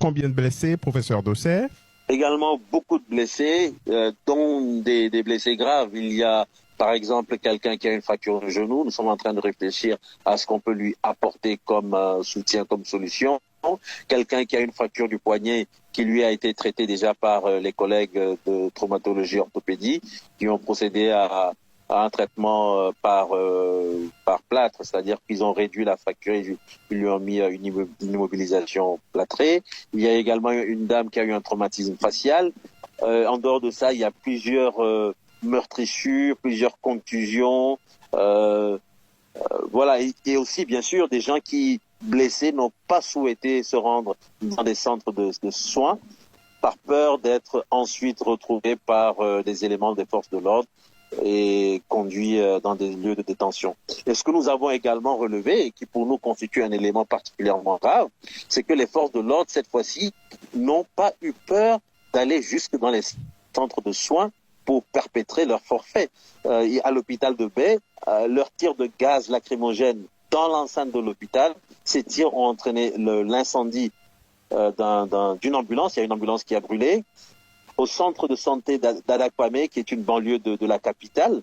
Combien de blessés, professeur Dosset? Également beaucoup de blessés, dont des blessés graves. Il y a par exemple quelqu'un qui a une fracture de genou. Nous sommes en train de réfléchir à ce qu'on peut lui apporter comme soutien, comme solution. Quelqu'un qui a une fracture du poignet qui lui a été traité déjà par les collègues de traumatologie orthopédie qui ont procédé à un traitement par plâtre, c'est-à-dire qu'ils ont réduit la fracture et ils lui ont mis une immobilisation plâtrée. Il y a également une dame qui a eu un traumatisme facial. En dehors de ça, il y a plusieurs meurtrissures, plusieurs contusions. Voilà, et aussi bien sûr des gens qui blessés n'ont pas souhaité se rendre dans des centres de soins par peur d'être ensuite retrouvés par des éléments des forces de l'ordre et conduits dans des lieux de détention. Et ce que nous avons également relevé, et qui pour nous constitue un élément particulièrement grave, c'est que les forces de l'ordre, cette fois-ci, n'ont pas eu peur d'aller jusque dans les centres de soins pour perpétrer leur forfait. À l'hôpital de Baie, leurs tirs de gaz lacrymogène dans l'enceinte de l'hôpital, ces tirs ont entraîné l'incendie d'une ambulance. Il y a une ambulance qui a brûlé. Au centre de santé d'Adakwame, qui est une banlieue de la capitale,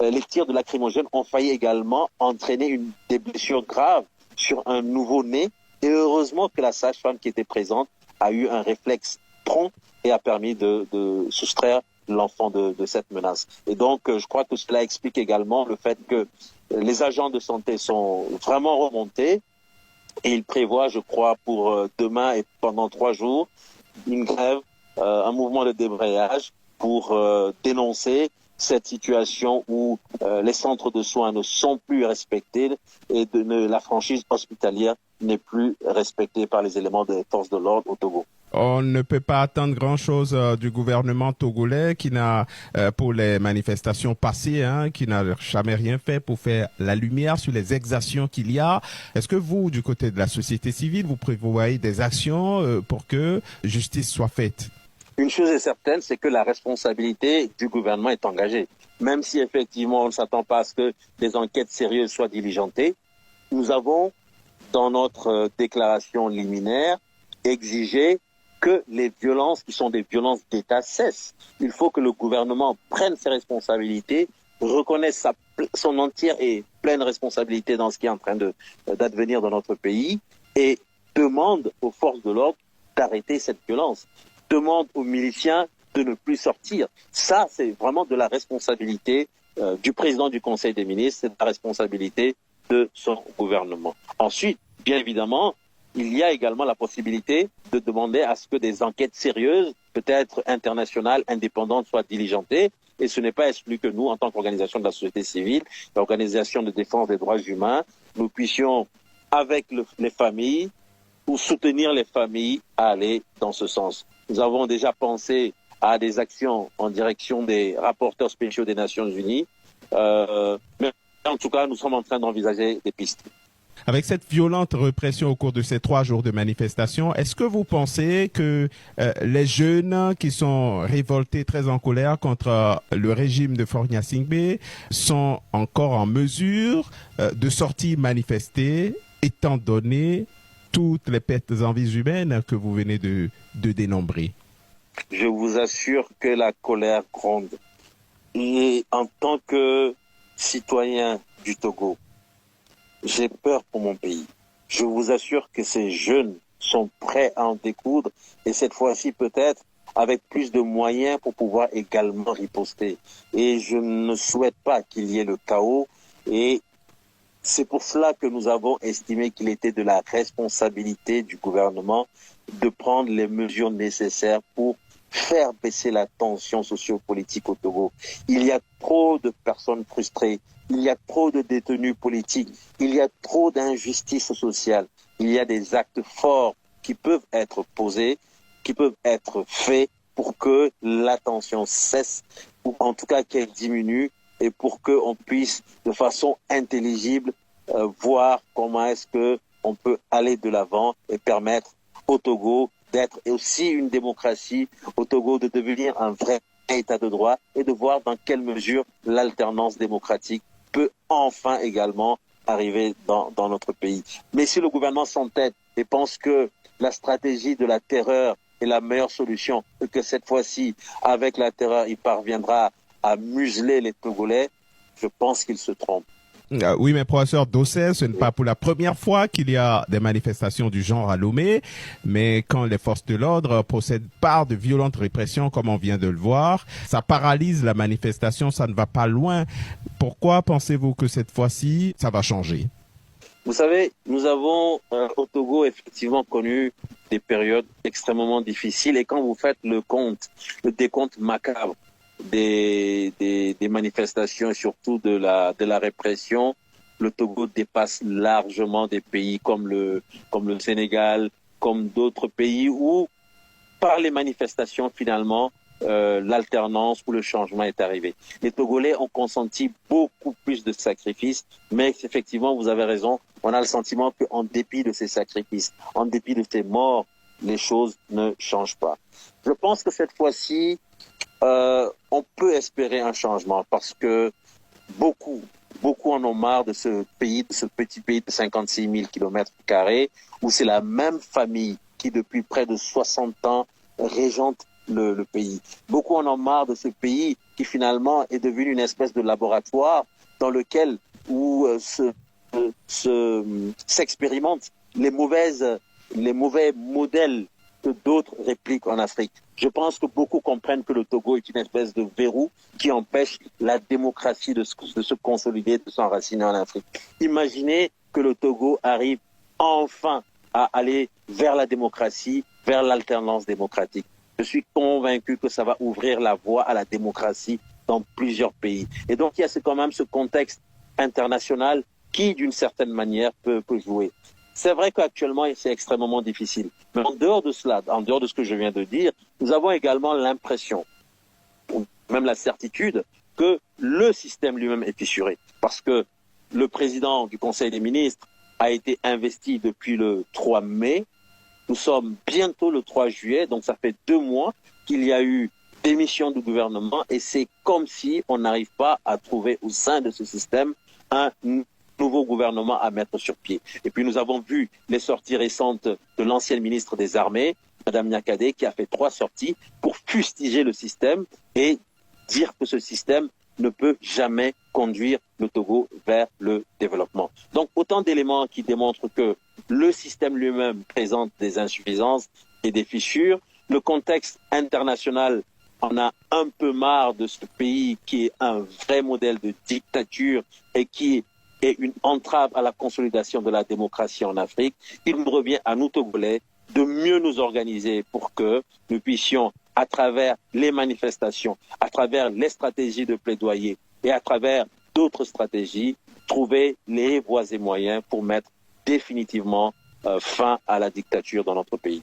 les tirs de lacrymogène ont failli également entraîner des blessures graves sur un nouveau-né. Et heureusement que la sage-femme qui était présente a eu un réflexe prompt et a permis de soustraire l'enfant de cette menace. Et donc, je crois que cela explique également le fait que les agents de santé sont vraiment remontés et ils prévoient, je crois, pour demain et pendant 3 jours, une grève, un mouvement de débrayage pour dénoncer cette situation où les centres de soins ne sont plus respectés et la franchise hospitalière n'est plus respectée par les éléments des forces de l'ordre au Togo. On ne peut pas attendre grand-chose du gouvernement togolais qui n'a, pour les manifestations passées, qui n'a jamais rien fait pour faire la lumière sur les exactions qu'il y a. Est-ce que vous, du côté de la société civile, vous prévoyez des actions pour que justice soit faite? Une chose est certaine, c'est que la responsabilité du gouvernement est engagée. Même si effectivement on ne s'attend pas à ce que des enquêtes sérieuses soient diligentées, nous avons, dans notre déclaration liminaire, exigé que les violences qui sont des violences d'État cessent. Il faut que le gouvernement prenne ses responsabilités, reconnaisse son entière et pleine responsabilité dans ce qui est en train d'advenir dans notre pays et demande aux forces de l'ordre d'arrêter cette violence. Demande aux miliciens de ne plus sortir. Ça, c'est vraiment de la responsabilité du président du Conseil des ministres, c'est de la responsabilité de son gouvernement. Ensuite, bien évidemment, il y a également la possibilité de demander à ce que des enquêtes sérieuses, peut-être internationales, indépendantes, soient diligentées. Et ce n'est pas exclu que nous, en tant qu'organisation de la société civile, l'organisation de défense des droits humains, nous puissions, avec les familles, ou soutenir les familles à aller dans ce sens. Nous avons déjà pensé à des actions en direction des rapporteurs spéciaux des Nations Unies. Mais en tout cas, nous sommes en train d'envisager des pistes. Avec cette violente répression au cours de ces 3 jours de manifestation, est-ce que vous pensez que les jeunes qui sont révoltés, très en colère contre le régime de Faure Gnassingbé sont encore en mesure de sortir manifester, étant donné toutes les pertes en vies humaines que vous venez de dénombrer? Je vous assure que la colère gronde. Et en tant que citoyen du Togo, j'ai peur pour mon pays. Je vous assure que ces jeunes sont prêts à en découdre et cette fois-ci peut-être avec plus de moyens pour pouvoir également riposter. Et je ne souhaite pas qu'il y ait le chaos et c'est pour cela que nous avons estimé qu'il était de la responsabilité du gouvernement de prendre les mesures nécessaires pour faire baisser la tension sociopolitique au Togo. Il y a trop de personnes frustrées, il y a trop de détenus politiques, il y a trop d'injustices sociales, il y a des actes forts qui peuvent être posés, qui peuvent être faits pour que la tension cesse, ou en tout cas qu'elle diminue, et pour qu'on puisse de façon intelligible voir comment est-ce qu'on peut aller de l'avant et permettre au Togo d'être aussi une démocratie, au Togo de devenir un vrai État de droit et de voir dans quelle mesure l'alternance démocratique peut enfin également arriver dans notre pays. Mais si le gouvernement s'entête et pense que la stratégie de la terreur est la meilleure solution, et que cette fois-ci, avec la terreur, il parviendra à museler les Togolais, je pense qu'il se trompe. Oui, mais professeur Dossel, ce n'est pas pour la première fois qu'il y a des manifestations du genre à Lomé, mais quand les forces de l'ordre procèdent par de violentes répressions, comme on vient de le voir, ça paralyse la manifestation, ça ne va pas loin. Pourquoi pensez-vous que cette fois-ci, ça va changer? Vous savez, nous avons au Togo effectivement connu des périodes extrêmement difficiles, et quand vous faites le décompte macabre des manifestations et surtout de la répression, le Togo dépasse largement des pays comme le Sénégal, comme d'autres pays où, par les manifestations finalement, l'alternance ou le changement est arrivé. Les Togolais ont consenti beaucoup plus de sacrifices, mais effectivement, vous avez raison, on a le sentiment qu'en dépit de ces sacrifices, en dépit de ces morts, les choses ne changent pas. Je pense que cette fois-ci, on peut espérer un changement parce que beaucoup en ont marre de ce pays, de ce petit pays de 56 000 km² où c'est la même famille qui depuis près de 60 ans régente le pays. Beaucoup en ont marre de ce pays qui finalement est devenu une espèce de laboratoire dans lequel s'expérimentent les mauvais modèles que d'autres répliquent en Afrique. Je pense que beaucoup comprennent que le Togo est une espèce de verrou qui empêche la démocratie de se consolider, de s'enraciner en Afrique. Imaginez que le Togo arrive enfin à aller vers la démocratie, vers l'alternance démocratique. Je suis convaincu que ça va ouvrir la voie à la démocratie dans plusieurs pays. Et donc, il y a quand même ce contexte international qui, d'une certaine manière, peut jouer. C'est vrai qu'actuellement, c'est extrêmement difficile. Mais en dehors de cela, en dehors de ce que je viens de dire, nous avons également l'impression, ou même la certitude, que le système lui-même est fissuré. Parce que le président du Conseil des ministres a été investi depuis le 3 mai. Nous sommes bientôt le 3 juillet, donc ça fait 2 mois qu'il y a eu démission du gouvernement et c'est comme si on n'arrive pas à trouver au sein de ce système un nouveau gouvernement à mettre sur pied. Et puis nous avons vu les sorties récentes de l'ancienne ministre des Armées, Mme Nyakadé, qui a fait 3 sorties pour fustiger le système et dire que ce système ne peut jamais conduire le Togo vers le développement. Donc autant d'éléments qui démontrent que le système lui-même présente des insuffisances et des fissures. Le contexte international en a un peu marre de ce pays qui est un vrai modèle de dictature et qui est une entrave à la consolidation de la démocratie en Afrique. Il nous revient à nous Togolais de mieux nous organiser pour que nous puissions, à travers les manifestations, à travers les stratégies de plaidoyer et à travers d'autres stratégies, trouver les voies et moyens pour mettre définitivement fin à la dictature dans notre pays.